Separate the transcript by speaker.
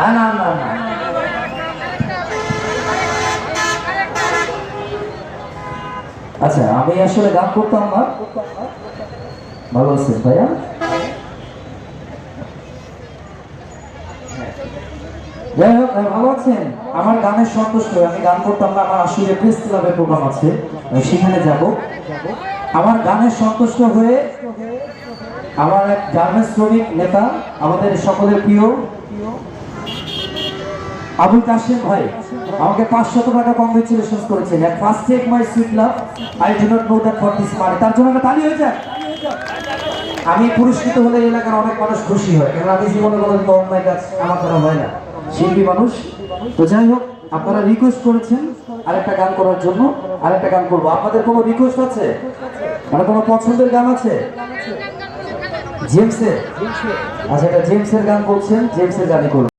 Speaker 1: না না না, আচ্ছা আমি আসলে গান করতাম না। ভালো আছেন ভাইয়া? যাই হোক, ভালো আছেন? আমার গানের সন্তুষ্ট, আমি গান করতাম না, আমার আসলে প্রেস ক্লাবের প্রোগ্রাম আছে, সেখানে যাব। আমার গানের সন্তুষ্ট হয়ে আমার এক গার্মেন্টস শ্রমিক নেতা, আমাদের সকলের প্রিয় আবুল কাশেম ভাই আমাকে 500 টাকা কংগ্রেচুলেশন করেছেন। At first take my sweet love, I do not know that for this money. তার জন্য একটা তালি হয়ে যায়। আমি পুরস্কৃত হলে এলাকার অনেক মানুষ খুশি হয়, কারণ আমি জীবনে কোনো অন্যায় কাজ আমার দ্বারা হয় না, শিল্পী মানুষ। তো যাই হোক, আপনারা রিকোয়েস্ট করেছেন আরেকটা গান করার জন্য, আরেকটা গান করবো। আপনাদের কোনো রিকোয়েস্ট আছে, মানে কোনো পছন্দের গান আছে? জেমসের? আচ্ছা, এটা জেমসের গান বলছেন, জেমসের গানই করবো।